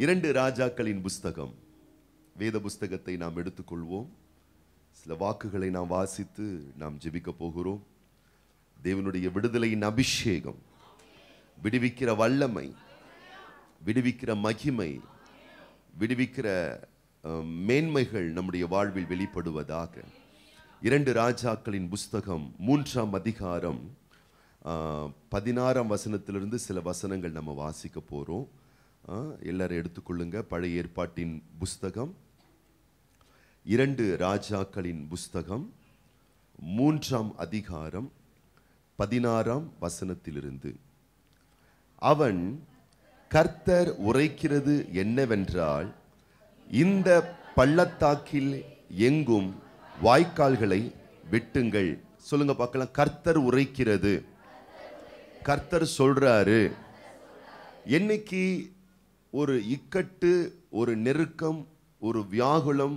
இரண்டு ராஜாக்களின் புஸ்தகம். வேத புஸ்தகத்தை நாம் எடுத்துக்கொள்வோம். சில வாக்குகளை நாம் வாசித்து நாம் ஜெபிக்க போகிறோம். தேவனுடைய விடுதலையின் அபிஷேகம், விடுவிக்கிற வல்லமை, விடுவிக்கிற மகிமை, விடுவிக்கிற மேன்மைகள் நம்முடைய வாழ்வில் வெளிப்படுவதாக. இரண்டு ராஜாக்களின் புஸ்தகம் 3ஆம் அதிகாரம் 16ஆம் வசனத்திலிருந்து சில வசனங்கள் நம்ம வாசிக்க போறோம். எல்லாரும் எடுத்துக்கொள்ளுங்க. பழைய ஏற்பாட்டின் புஸ்தகம் இரண்டு ராஜாக்களின் புஸ்தகம் 3ஆம் அதிகாரம் 16ஆம் வசனத்திலிருந்து. அவன் கர்த்தர் உரைக்கிறது என்னவென்றால், இந்த பள்ளத்தாக்கில் எங்கும் வாய்க்கால்களை வெட்டுங்கள். சொல்லுங்க பார்க்கலாம். கர்த்தர் உரைக்கிறது, கர்த்தர் சொல்றாரு. என்னைக்கு ஒரு இக்கட்டு, ஒரு நெருக்கம், ஒரு வியாகுலம்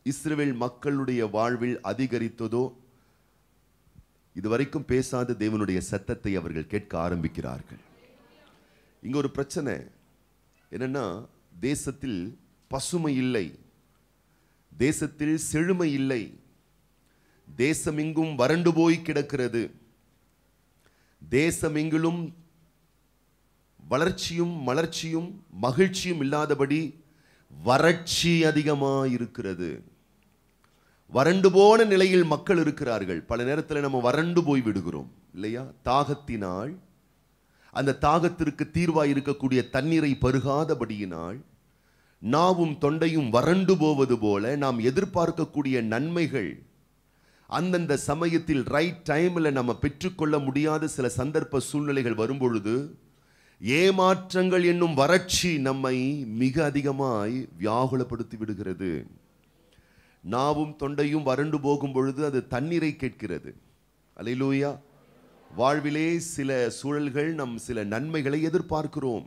இஸ்ரவேல் மக்களுடைய வாழ்வில் அதிகரித்ததோ, இதுவரைக்கும் பேசாத தேவனுடைய சத்தத்தை அவர்கள் கேட்க ஆரம்பிக்கிறார்கள். இங்க ஒரு பிரச்சனை என்னன்னா, தேசத்தில் பசுமை இல்லை, தேசத்தில் செழுமை இல்லை, தேசமெங்கும் வறண்டு போய் கிடக்கிறது, தேசமெங்கிலும் வளர்ச்சியும் மலர்ச்சியும் மகிழ்ச்சியும் இல்லாதபடி வறட்சி அதிகமாயிருக்கிறது. வறண்டு போன நிலையில் மக்கள் இருக்கிறார்கள். பல நேரத்தில் நம்ம வறண்டு போய் விடுகிறோம் இல்லையா? தாகத்தினால், அந்த தாகத்திற்கு தீர்வாய் இருக்கக்கூடிய தண்ணீரை பருகாதபடியினால் நாவும் தொண்டையும் வறண்டு போவது போல, நாம் எதிர்பார்க்கக்கூடிய நன்மைகள் அந்தந்த சமயத்தில் ரைட் டைமில் நம்ம பெற்றுக்கொள்ள முடியாத சில சந்தர்ப்ப சூழ்நிலைகள் வரும்பொழுது ஏமாற்றங்கள் என்னும் வறட்சி நம்மை மிக அதிகமாய் வியாகுலப்படுத்தி விடுகிறது. நாவும் தொண்டையும் வறண்டு போகும் பொழுது அது தண்ணீரை கேட்கிறது. அல்லேலூயா. வாழ்விலே சில சூழல்கள், நம் சில நன்மைகளை எதிர்பார்க்கிறோம்.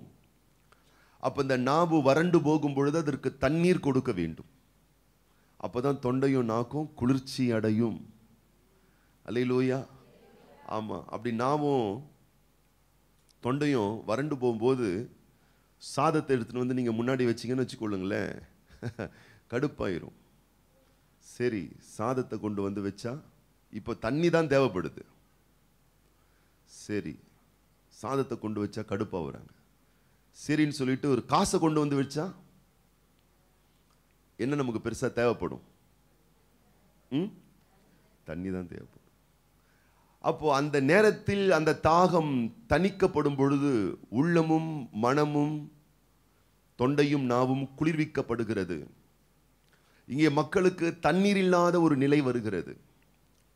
அப்ப இந்த நாவு வறண்டு போகும் பொழுது அதற்கு தண்ணீர் கொடுக்க வேண்டும். அப்பதான் தொண்டையும் நாக்கும் குளிர்ச்சி அடையும். அல்லேலூயா. ஆமா. அப்படி நாவும் தொண்டையும் வறண்டு போகும்போது சாதத்தை எடுத்துட்டு வந்து நீங்க முன்னாடி வச்சிங்கன்னு வச்சுக்கொள்ளுங்களேன், கடுப்பாயிரும். சரி, சாதத்தை கொண்டு வந்து வச்சா இப்போ தண்ணி தான் தேவைப்படுது. சரி, சாதத்தை கொண்டு வச்சா கடுப்பாகிறாங்க. சரின்னு சொல்லிட்டு ஒரு காசை கொண்டு வந்து வச்சா என்ன நமக்கு பெருசா தேவைப்படும்? தண்ணி தான் தேவைப்படும். அப்போ அந்த நேரத்தில் அந்த தாகம் தணிக்கப்படும் பொழுது உள்ளமும் மனமும் தொண்டையும் நாவும் குளிர்விக்கப்படுகிறது. இங்கே மக்களுக்கு தண்ணீர் இல்லாத ஒரு நிலை வருகிறது.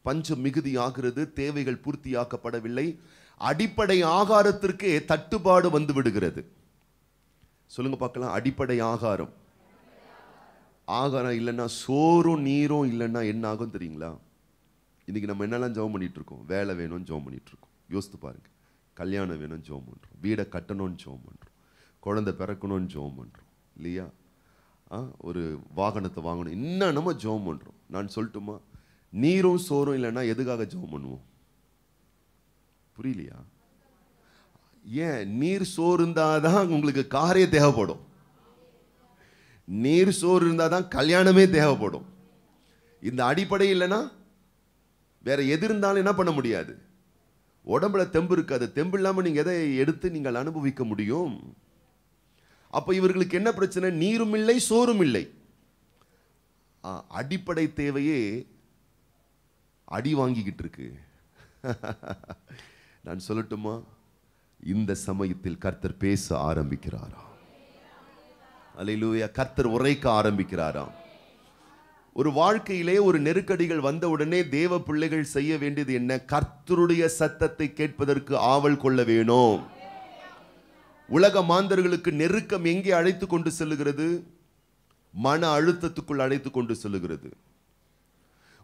பஞ்சம் மிகுதி ஆகிறது, தேவைகள் பூர்த்தியாக்கப்படவில்லை, அடிப்படை ஆகாரத்திற்கு தட்டுப்பாடு வந்து விடுகிறது. சொல்லுங்க பார்க்கலாம். அடிப்படை ஆகாரம், ஆகாரம் இல்லைன்னா, சோறும் நீரும் இல்லைன்னா என்ன ஆகும் தெரியுங்களா? இன்னைக்கு நம்ம என்னெல்லாம் ஜெபம் பண்ணிட்டு இருக்கோம்? வேலை வேணும்னு ஜெபம் பண்ணிட்டு இருக்கோம். யோசித்து பாருங்க. கல்யாணம் வேணும்னு ஜெபம் பண்றோம், வீடை கட்டணும்னு ஜெபம் பண்றோம், குழந்தை பிறக்கணும்னு ஜெபம் பண்றோம் இல்லையா? ஒரு வாகனத்தை வாங்கணும், இன்னும் நம்ம ஜெபம் பண்றோம். நான் சொல்லட்டுமா, நீரும் சோறும் இல்லைன்னா எதுக்காக ஜெபம் பண்ணுவோம்? புரியலையா? ஏன்? நீர் சோறு இருந்தாதான் உங்களுக்கு காரே தேவைப்படும், நீர் சோறு இருந்தாதான் கல்யாணமே தேவைப்படும். இந்த அடிப்படை இல்லைன்னா வேற எது இருந்தாலும் என்ன பண்ண முடியாது? உடம்புல தெம்பு இருக்காது. தெம்பு இல்லாம நீங்க எதை எடுத்து நீங்கள் அனுபவிக்க முடியும்? அப்ப இவர்களுக்கு என்ன பிரச்சனை? நீரும் இல்லை, சோறும் இல்லை. அடிப்படை தேவையே அடி வாங்கிக்கிட்டு இருக்கு. நான் சொல்லட்டுமா, இந்த சமயத்தில் கர்த்தர் பேச ஆரம்பிக்கிறாராம். அல்லேலூயா. கர்த்தர் உரைக்க ஆரம்பிக்கிறாராம். ஒரு வாழ்க்கையிலே ஒரு நெருக்கடிகள் வந்தவுடனே தேவ பிள்ளைகள் செய்ய வேண்டியது என்ன? கர்த்தருடைய சத்தத்தை கேட்பதற்கு ஆவல் கொள்ள வேணும். உலக மாந்தர்களுக்கு நெருக்கம் எங்கே அழைத்து கொண்டு செல்லுகிறது? மன அழுத்தத்துக்குள் அழைத்து கொண்டு செல்லுகிறது.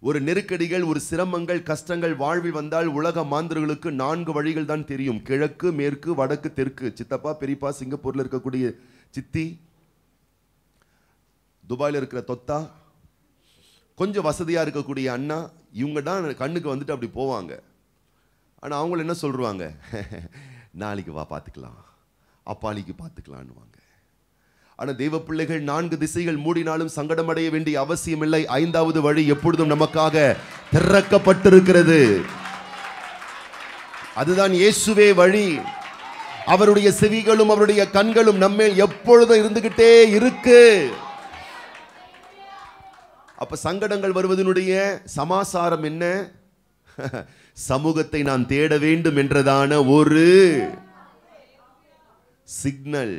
ஒரு நெருக்கடிகள், ஒரு சிரமங்கள், கஷ்டங்கள் வாழ்வில் வந்தால் உலக மாந்தர்களுக்கு 4 வழிகள் தான் தெரியும். கிழக்கு, மேற்கு, வடக்கு, தெற்கு. சித்தப்பா, பெரியப்பா, சிங்கப்பூர்ல இருக்கக்கூடிய சித்தி, துபாயில் இருக்கிற தொத்தா, கொஞ்சம் வசதியா இருக்கக்கூடிய அண்ணா, இவங்க தான் கண்ணுக்கு வந்துட்டு அப்படி போவாங்க. ஆனா அவங்கள என்ன சொல்றாங்க? நாளைக்கு வா பார்த்துக்கலாம், அப்பாளிக்கு பார்த்துக்கலான்னுவாங்க. ஆனா தெய்வ பிள்ளைகள் 4 திசைகள் மூடினாலும் சங்கடம் அடைய வேண்டிய அவசியம் இல்லை. 5வது வழி எப்பொழுதும் நமக்காக திறக்கப்பட்டிருக்கிறது. அதுதான் இயேசுவே வழி. அவருடைய செவிகளும் அவருடைய கண்களும் நம்மேல் எப்பொழுதும் இருந்துகிட்டே இருக்கு. அப்ப சங்கடங்கள் வருவதனுடைய சமாசாரம் என்ன? சமூகத்தை நான் தேட வேண்டும் என்றதான ஒரு சிக்னல்.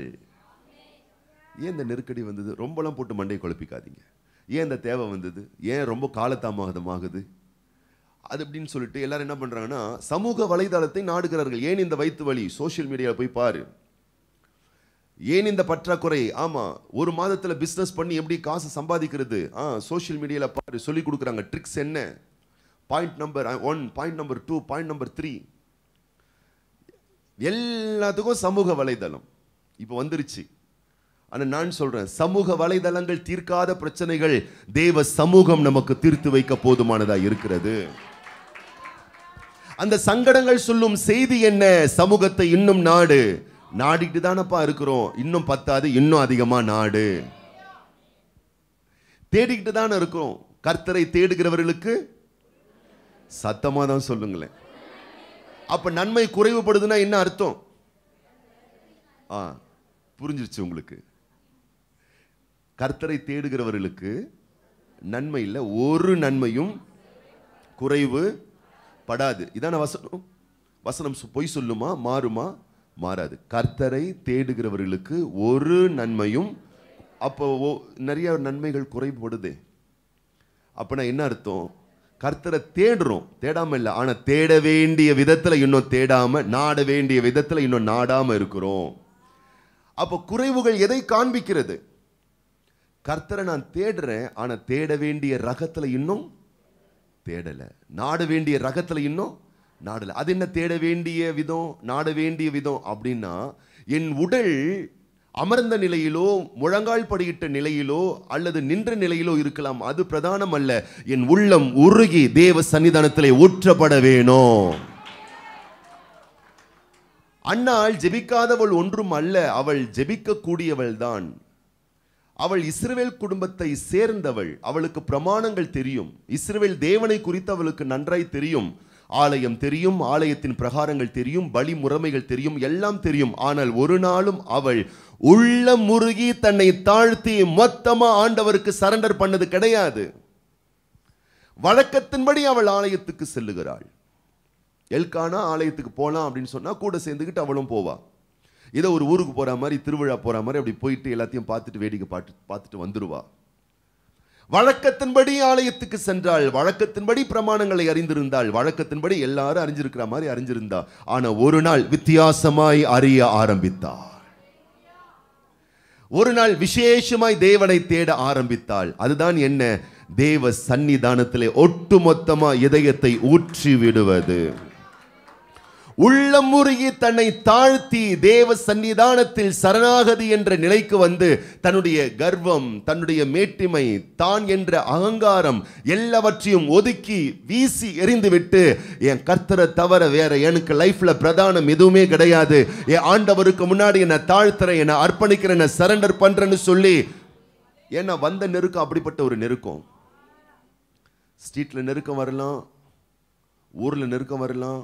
ஏன் இந்த நெருக்கடி வந்தது? ரொம்பலாம் போட்டு மண்டையை குழப்பிக்காதீங்க. ஏன் இந்த தேவை வந்தது? ஏன் ரொம்ப காலதாமதமாகுது அது அப்படின்னு சொல்லிட்டு எல்லாரும் என்ன பண்றாங்கன்னா சமூக வலைதளத்தை நாடுகிறார்கள். ஏன் இந்த வயிற்று வலி? சோசியல் மீடியாவில் போய் பாரு. ஏன் இந்த பற்றாக்குறை? ஆமா, ஒரு மாதத்துல பிசினஸ் பண்ணி எப்படி காசு சம்பாதிக்கிறது? சோசியல் மீடியால பாரு, சொல்லி கொடுக்குறாங்க. ட்ரிக்ஸ் என்ன? Point number 1, point number 2, point number 3, எல்லாத்துக்கும் சமூக வலைதளம் இப்போ வந்துருச்சு. ஆனா நான் சொல்றேன், சமூக வலைதளங்கள் தீர்க்காத பிரச்சனைகள் தேவ சமூகம் நமக்கு தீர்த்து வைக்க போதுமானதா இருக்கிறது. அந்த சங்கடங்கள் சொல்லும் செய்தி என்ன? சமூகத்தை இன்னும் நாடு. நாடிட்டு தானப்பா இருக்கிறோம், இன்னும் பத்தாது, இன்னும் அதிகமா நாடு. தேடிக்கிட்டு தானே இருக்கிறோம். கர்த்தரை தேடுகிறவர்களுக்கு சத்தமா தான் சொல்லுங்களேன். அப்ப நன்மை குறைவுபடுதுன்னா என்ன அர்த்தம்? புரிஞ்சிருச்சு உங்களுக்கு? கர்த்தரை தேடுகிறவர்களுக்கு நன்மை இல்லை, ஒரு நன்மையும் குறைவு படாது. இதான வசனம். வசனம் பொய் சொல்லுமா? மாறுமா? மாறாது. கர்த்தரை தேடுகிறவர்களுக்கு ஒரு நன்மையும். அப்போ நிறைய நன்மைகள் குறைபடுது. அப்பனா என்ன அர்த்தம்? கர்த்தரை தேடுறோம், தேடாம இல்லை, ஆனா தேட வேண்டிய விதத்துல இன்னும் தேடாம, நாட வேண்டிய விதத்துல இன்னும் நாடாம இருக்கிறோம். அப்போ குறைவுகள் எதை காண்பிக்கிறது? கர்த்தரை நான் தேடுறேன், ஆனா தேட வேண்டிய ரகத்துல இன்னும் தேடல, நாட வேண்டிய ரகத்துல இன்னும் நாடல. அது என்ன தேட வேண்டிய விதம், நாட வேண்டிய விதம் அப்படின்னா, என் உடல் அமர்ந்த நிலையிலோ முழங்கால் படியிட்ட நிலையிலோ அல்லது நின்ற நிலையிலோ இருக்கலாம், அது பிரதானம் அல்ல. என் உள்ளம் உருகி தேவ சன்னிதானத்திலே ஊற்றப்பட வேணும். அன்னாள் ஜெபிக்காதவள் ஒன்றும் அல்ல, அவள் ஜெபிக்க கூடியவள் தான். அவள் இஸ்ரவேல் குடும்பத்தை சேர்ந்தவள். அவளுக்கு பிரமாணங்கள் தெரியும். இஸ்ரவேல் தேவனை குறித்து அவளுக்கு நன்றாய் தெரியும். ஆலயம் தெரியும், ஆலயத்தின் பிரகாரங்கள் தெரியும், பலி முறைமைகள் தெரியும், எல்லாம் தெரியும். ஆனால் ஒரு நாளும் அவள் உள்ளம் முருகி தன்னை தாழ்த்தி மொத்தமா ஆண்டவருக்கு சரண்டர் பண்ணது கிடையாது. வழக்கத்தின்படி அவள் ஆலயத்துக்கு செல்லுகிறாள். எல்கானா ஆலயத்துக்கு போலாம் அப்படின்னு சொன்னா கூட சேர்ந்துக்கிட்டு அவளும் போவா. ஏதோ ஒரு ஊருக்கு போற மாதிரி, திருவிழா போற மாதிரி அப்படி போயிட்டு எல்லாத்தையும் பார்த்துட்டு வேடிக்கை பார்த்துட்டு வந்துருவா. வழக்கத்தின்படி ஆலயத்துக்கு சென்றாள், வழக்கத்தின்படி பிரமாணங்களை அறிந்திருந்தாள், வழக்கத்தின்படி எல்லாரும் அறிஞ்சிருக்கிற மாதிரி அறிஞ்சிருந்தா. ஆனா ஒரு நாள் வித்தியாசமாய் அறிய ஆரம்பித்தாள். ஒரு நாள் விசேஷமாய் தேவனை தேட ஆரம்பித்தாள். அதுதான் என்ன? தேவ சன்னிதானத்திலே ஒட்டுமொத்தமா இதயத்தை ஊற்றி விடுவது. உள்ளம் முருகி தன்னை தாழ்த்தி தேவ சன்னிதானத்தில் சரணாகதி என்ற நிலைக்கு வந்து தன்னுடைய கர்வம், தன்னுடைய மேட்டிமை, தான் என்ற அகங்காரம் எல்லாவற்றையும் ஒதுக்கி வீசி எறிந்துவிட்டு, என் கர்த்தரை தவிர வேற எனக்கு லைஃப்ல பிரதானம் எதுவுமே கிடையாது, என் ஆண்டவருக்கு முன்னாடி என்ன தாழ்த்துறேன், என்ன அர்ப்பணிக்கிறேன், என்ன சரண்டர் பண்றேன்னு சொல்லி. ஏன்னா வந்த நெருக்கம் அப்படிப்பட்ட ஒரு நெருக்கம். ஸ்ட்ரீட்ல நெருக்கம் வரலாம், ஊர்ல நெருக்கம் வரலாம்,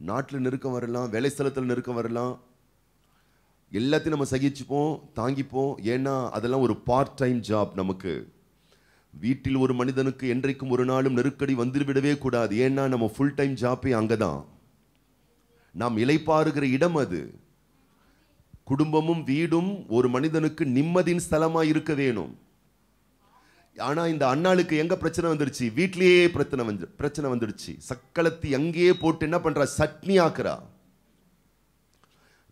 நாட்டில் நெருக்கம் வரலாம், வேலை ஸ்தலத்தில் நெருக்கம் வரலாம். எல்லாத்தையும் நம்ம சகிச்சுப்போம், தாங்கிப்போம். ஏன்னா அதெல்லாம் ஒரு பார்ட் டைம் ஜாப். நமக்கு வீட்டில் ஒரு மனிதனுக்கு என்றைக்கும் ஒரு நாளும் நெருக்கடி வந்துவிடவே கூடாது. ஏன்னா நம்ம ஃபுல் டைம் ஜாப்பே அங்கதான். நாம் இளைப்பாறுகிற இடம் அது. குடும்பமும் வீடும் ஒரு மனிதனுக்கு நிம்மதியின் ஸ்தலமாக இருக்க வேணும். ஆனா இந்த அண்ணாளுக்கு எங்க பிரச்சனை வந்துருச்சு? வீட்லயே பிரச்சனை வந்துடுச்சு. சக்களத்தி அங்கேயே போட்டு என்ன பண்றா? சட்னி ஆக்குறா.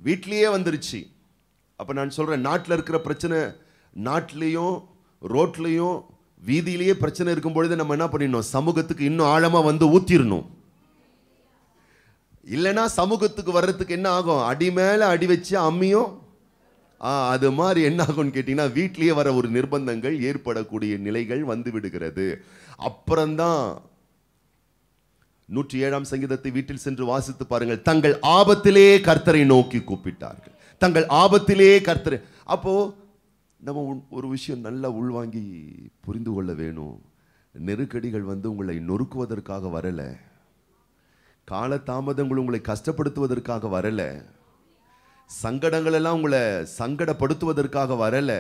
வீட்லயே வந்துருச்சு. அப்ப நான் சொல்றேன், நாட்டில் இருக்கிற பிரச்சனை நாட்டிலையும் ரோட்லையும் வீதியிலேயே பிரச்சனை இருக்கும் பொழுது நம்ம என்ன பண்ணிடணும்? சமூகத்துக்கு இன்னும் ஆழமா வந்து ஊத்திரணும். இல்லைன்னா சமூகத்துக்கு வர்றதுக்கு என்ன ஆகும்? அடி மேல அடி வச்சு அம்மியும் அது மாதிரி என்ன ஆகும்னு கேட்டீங்கன்னா, வீட்டிலேயே வர ஒரு நிர்பந்தங்கள் ஏற்படக்கூடிய நிலைகள் வந்து விடுகிறது. அப்புறம்தான் 107ஆம் சங்கீதத்தை வீட்டில் சென்று வாசித்து பாருங்கள். தங்கள் ஆபத்திலே கர்த்தரை நோக்கி கூப்பிட்டார்கள். தங்கள் ஆபத்திலே கர்த்தரை. அப்போ நம்ம ஒரு விஷயம் நல்லா உள்வாங்கி புரிந்து கொள்ள வேணும். நெருக்கடிகள் உங்களை நொறுக்குவதற்காக வரல, கால தாமதங்கள் உங்களை கஷ்டப்படுத்துவதற்காக வரல, சங்கடங்கள் எல்லாம் உங்களை சங்கடப்படுத்துவதற்காக வரல.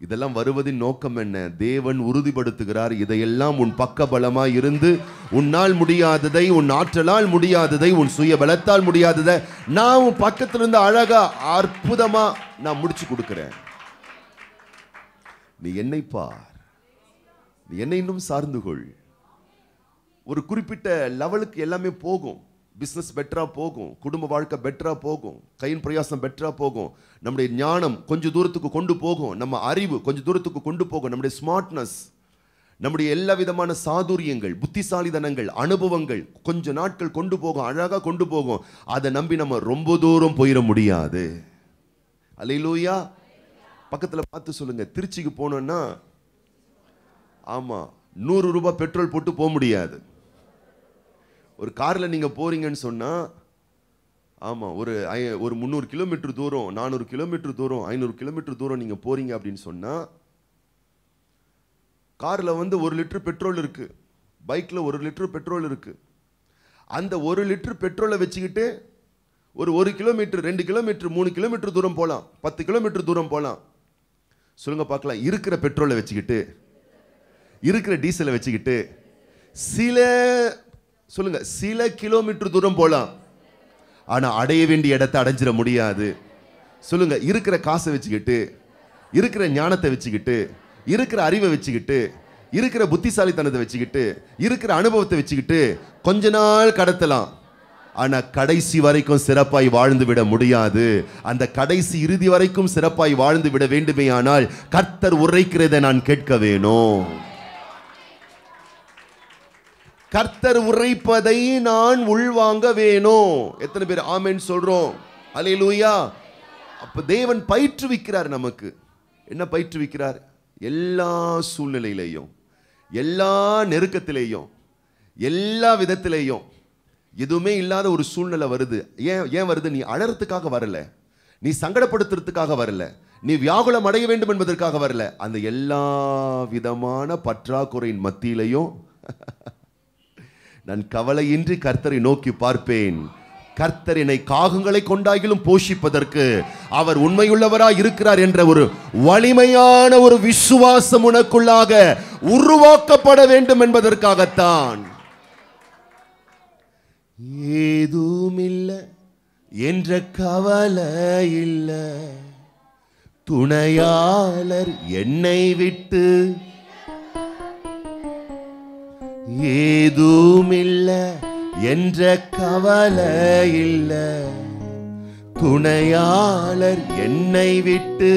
இதெல்லாம் வருவதின் நோக்கம் என்ன? தேவன் உறுதிப்படுத்துகிறார், இதையெல்லாம் உன் பக்க பலமாய் இருந்து உன்னால் முடியாததை, உன் ஆற்றலால் முடியாததை, உன் சுய பலத்தால் முடியாததை நான் உன் பக்கத்திலிருந்து அழகா அற்புதமா நான் முடிச்சு கொடுக்கிறேன். நீ என்னை பார், நீ என்னை இன்னும் சார்ந்து கொள். ஒரு குறிப்பிட்ட லெவலுக்கு எல்லாமே போகும். பிஸ்னஸ் பெட்டரா போகும், குடும்ப வாழ்க்கை பெட்டரா போகும், கையின் பிரயாசம் பெட்டரா போகும், நம்முடைய ஞானம் கொஞ்சம் தூரத்துக்கு கொண்டு போகும், நம்ம அறிவு கொஞ்சம் தூரத்துக்கு கொண்டு போகும், நம்முடைய ஸ்மார்ட்னஸ், நம்முடைய எல்லா விதமான சாதுரியங்கள், புத்திசாலித்தனங்கள், அனுபவங்கள் கொஞ்ச நாட்கள் கொண்டு போகும், அழகா கொண்டு போகும். அதை நம்பி நம்ம ரொம்ப தூரம் போயிட முடியாது. அல்லேலூயா. பக்கத்துல பார்த்து சொல்லுங்க, திருச்சிக்கு போனோம்னா ஆமா 100 ரூபாய் பெட்ரோல் போட்டு போக முடியாது. ஒரு கார்ல நீங்க போறீங்கன்னு சொன்னா ஆமா ஒரு 300 கிலோமீட்டர் தூரம், 400 கிலோமீட்டர் தூரம், 500 கிலோமீட்டர் தூரம் நீங்க போறீங்க அப்படின்னு சொன்னா கார்ல 1 லிட்டர் பெட்ரோல் இருக்கு, பைக்ல 1 லிட்டர் பெட்ரோல் இருக்கு. அந்த 1 லிட்டர் பெட்ரோலை வச்சுக்கிட்டு ஒரு 1 கிலோமீட்டர், 2 கிலோமீட்டர், 3 கிலோமீட்டர் தூரம் போலாம், 10 கிலோமீட்டர் தூரம் போலாம். சொல்லுங்க பார்க்கலாம். இருக்கிற பெட்ரோலை வச்சுக்கிட்டு, இருக்கிற டீசலை வச்சுக்கிட்டு சில கிலோமீட்டர் தூரம் போலாம், ஆனா அடைய வேண்டிய இடத்தை அடைஞ்சிட முடியாது. சொல்லுங்க. இருக்கிற காசை வச்சுக்கிட்டு, இருக்கிற ஞானத்தை வச்சுக்கிட்டு, இருக்கிற அறிவை வச்சுக்கிட்டு, இருக்கிற புத்திசாலித்தனத்தை வச்சுக்கிட்டு, இருக்கிற அனுபவத்தை வச்சுக்கிட்டு கொஞ்ச நாள் கடத்தலாம், ஆனா கடைசி வரைக்கும் சிறப்பாய் வாழ்ந்து விட முடியாது. அந்த கடைசி இறுதி வரைக்கும் சிறப்பாய் வாழ்ந்து விட வேண்டுமே ஆனால் கர்த்தர் உரைக்கிறதை நான் கேட்க வேணும். கர்த்தர் உரைப்பதை நான் உள்வாங்க வேணும். எத்தனை பேர் ஆமென் சொல்றோம்? அல்லேலூயா. அப்ப தேவன் பயிற்றுவிக்கிறார். நமக்கு என்ன பயிற்றுவிக்கிறார்? எல்லா சூழ்நிலையிலையும், எல்லா நெருக்கத்திலேயும், எல்லா விதத்திலேயும் எதுவுமே இல்லாத ஒரு சூழ்நிலை வருது. ஏன் வருது? நீ அழறதுக்காக வரல, நீ சங்கடப்படுத்துறதுக்காக வரல, நீ வியாகுலம் அடைய வேண்டும் என்பதற்காக வரல. அந்த எல்லா விதமான பற்றாக்குறையின் மத்தியிலையும் நான் கவலையின்றி கர்த்தரை நோக்கி பார்ப்பேன். கர்த்தர் என்னை காகங்களை கொண்டாகிலும் போஷிப்பதற்கு அவர் உண்மையுள்ளவராய் இருக்கிறார் என்ற ஒரு வலிமையான ஒரு விசுவாசம் உனக்குள்ளாக உருவாக்கப்பட வேண்டும் என்பதற்காகத்தான். ஏதுமில்ல என்ற கவலை இல்ல, துணையாளர் என்னை விட்டு. ஏதுமில்ல என்ற கவலை இல்ல, துணையாளர் என்னை விட்டு.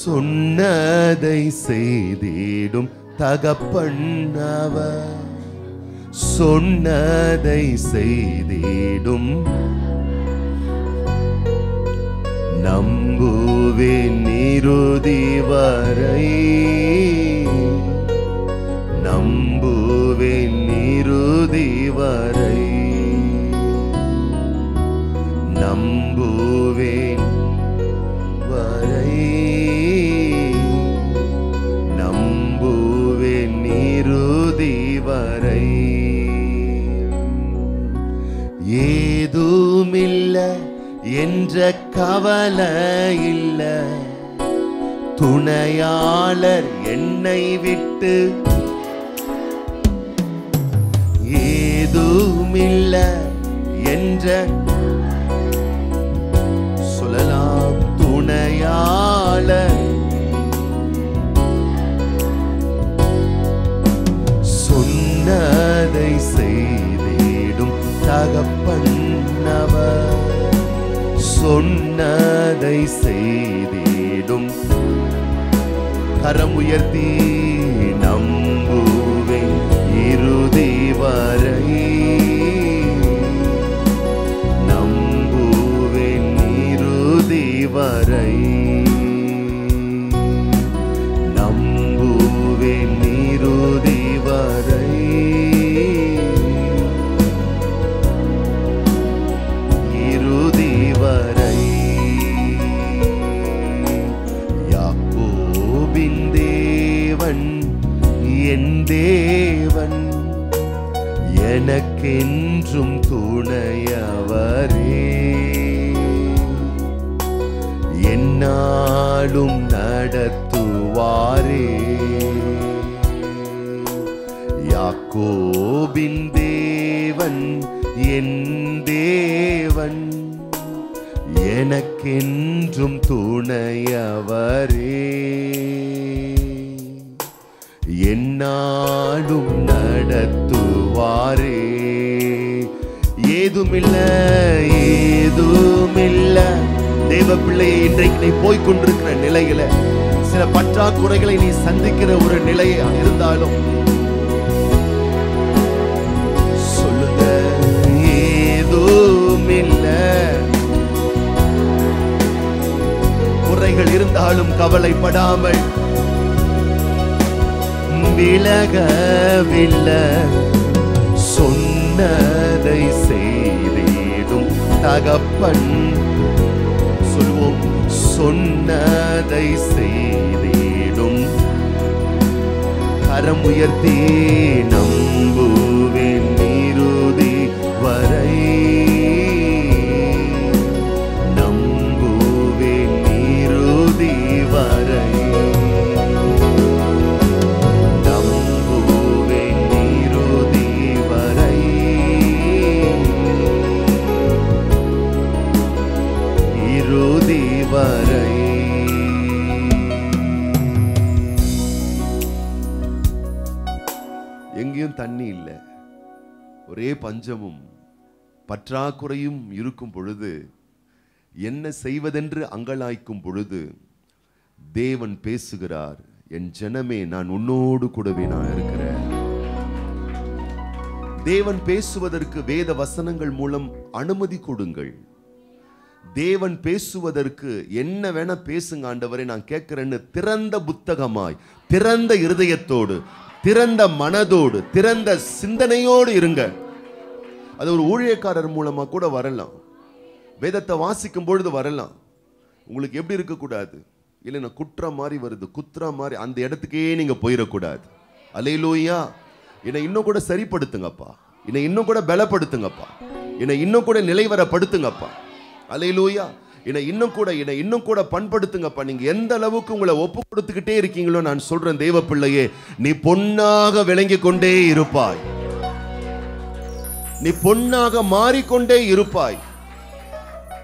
சொன்னதை செய்திடும் தகப்பன்னவர், சொன்னதை செய்திடும். நம்புவேன் இறுதி வரை, நம்புவேன் இறுதி வரை, நம்புவேன் வரை, நம்புவேன் இறுதி வரை. ஏதுமில்ல என்ற கவலை இல்ல, துணையாளர் என்னை விட்டு. ஏதுமில்ல என்ற சொல்லலாம், துணையாளர். சொன்னதை செய்திடும் தகப்பன்னவர், சொன்னதை செய்திடும். கரம் உயர்த்தி நம்புவேன் இறுதி வரை, நம்புவேன் இறுதி வரை, நம்புவேன் இறுதி வரை, இறுதி வரை. எனக்கென்றும் துணையவரே, என்னாலும் நடத்துவாரே. யாக்கோபின் தேவன் என் தேவன், எனக்கென்றும் துணையவரே, என்னாலும் நடத்துவாரே. ஏதுமில்ல ஏதுமில்ல. தேவ பிள்ளையை இன்றைக்கு நீ போய்கொண்டிருக்கிற நிலையில சில பற்றாக்குறைகளை நீ சந்திக்கிற ஒரு நிலையா இருந்தாலும் சொல்லுங்க, ஏதுமில்ல. குறைகள் இருந்தாலும் கவலைப்படாமல், விலகவில்லை சொன்னதை செய்திடும் தகப்பன். சொல்வோம், சொன்னதை செய்திடும். கரம் உயர்த்தி நம்புவேன் இறுதி வரை, நம்புவேன் இறுதி வரை, நம்புவேன் இறுதி வரை, இறுதி வரை. எங்கேயும் தண்ணி இல்லை, ஒரே பஞ்சமும் பற்றாக்குறையும் இருக்கும் பொழுது, என்ன செய்வதென்று அங்கலாய்க்கும் பொழுது தேவன் பேசுகிறார், என் ஜனமே நான் உன்னோடு கூடவே நான் இருக்கிறேன். தேவன் பேசுவதற்கு வேத வசனங்கள் மூலம் அனுமதி கொடுங்கள். தேவன் பேசுவதற்கு என்ன வேணா பேசுங்க ஆண்டவரே, நான் கேட்கிறேன்னு திறந்த புத்தகமாய், திறந்த இருதயத்தோடு, திறந்த மனதோடு, திறந்த சிந்தனையோடு இருங்க. அது ஒரு ஊழியக்காரர் மூலமா கூட வரலாம், வேதத்தை வாசிக்கும் பொழுது வரலாம். உங்களுக்கு எப்படி இருக்கக்கூடாது, இல்லைன்னா குற்றம் மாதிரி வருது, குற்றம் மாதிரி அந்த இடத்துக்கே நீங்க போயிடக்கூடாது. அல்லேலூயா. என்னை இன்னும் கூட சரிப்படுத்துங்கப்பா, என்னை இன்னும் கூட பலப்படுத்துங்கப்பா, என்னை இன்னும் கூட நிலைவரப்படுத்துங்கப்பா. அல்லேலூயா. என்னை இன்னும் கூட பண்படுத்துங்கப்பா. நீங்க எந்த அளவுக்கு உங்களை ஒப்பு கொடுத்துக்கிட்டே இருக்கீங்களோ, நான் சொல்றேன் தேவ பிள்ளையே, நீ பொன்னாக விளங்கி கொண்டே இருப்பாய், நீ பொன்னாக மாறிக்கொண்டே இருப்பாய்.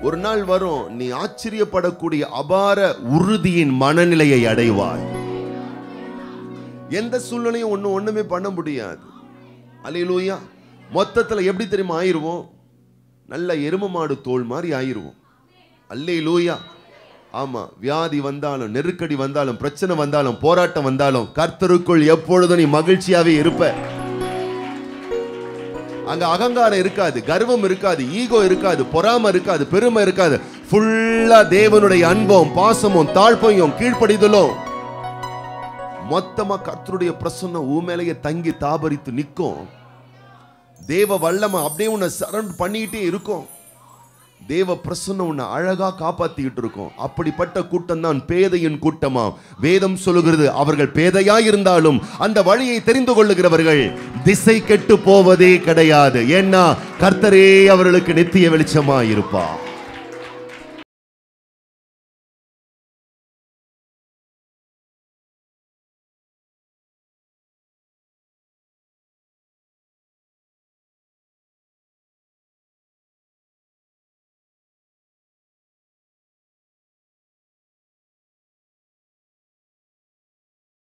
ஒரு நாள் வரும், நீ ஆச்சரியப்படக்கூடிய அபார உறுதியின் மனநிலையை அடைவாய். எந்த சூழ்நிலையும் ஒண்ணுமே பண்ண முடியாது. அல்லேலூயா. மொத்தத்துல எப்படி தெரியுமா ஆயிருவோம், நல்ல எரும மாடு தோல் மாதிரி ஆயிருவோம். அல்லேலூயா. ஆமா, வியாதி வந்தாலும், நெருக்கடி வந்தாலும், பிரச்சனை வந்தாலும், போராட்டம் வந்தாலும், கர்த்தருக்குள் எப்பொழுதும் நீ மகிழ்ச்சியாவே இருப்ப. அங்க அகங்காரம் இருக்காது, கர்வம் இருக்காது, ஈகோ இருக்காது, பொறாமை இருக்காது, பெருமை இருக்காது. ஃபுல்லா தேவனுடைய அன்பும் பாசமும் தாழ்மையும் கீழ்ப்படிதலும், மொத்தமா கர்த்தருடைய பிரசன்னம் உன் மேலேயே தங்கி தாபரித்து நிற்கும். தேவ வல்லமை அப்படியே உன்னை சரண்ட் பண்ணிக்கிட்டே இருக்கும். தேவ பிரசன்னம் உன்னை அழகா காப்பாத்திக்கிட்டு இருக்கும். அப்படிப்பட்ட கூட்டம் தான் பேதையின் கூட்டமா. வேதம் சொல்லுகிறது, அவர்கள் பேதையாய் இருந்தாலும் அந்த வழியை தெரிந்து கொள்ளுகிறவர்கள் திசை கெட்டு போவதே கிடையாது. ஏன்னா கர்த்தரே அவர்களுக்கு நித்திய வெளிச்சமாய் இருப்பார்.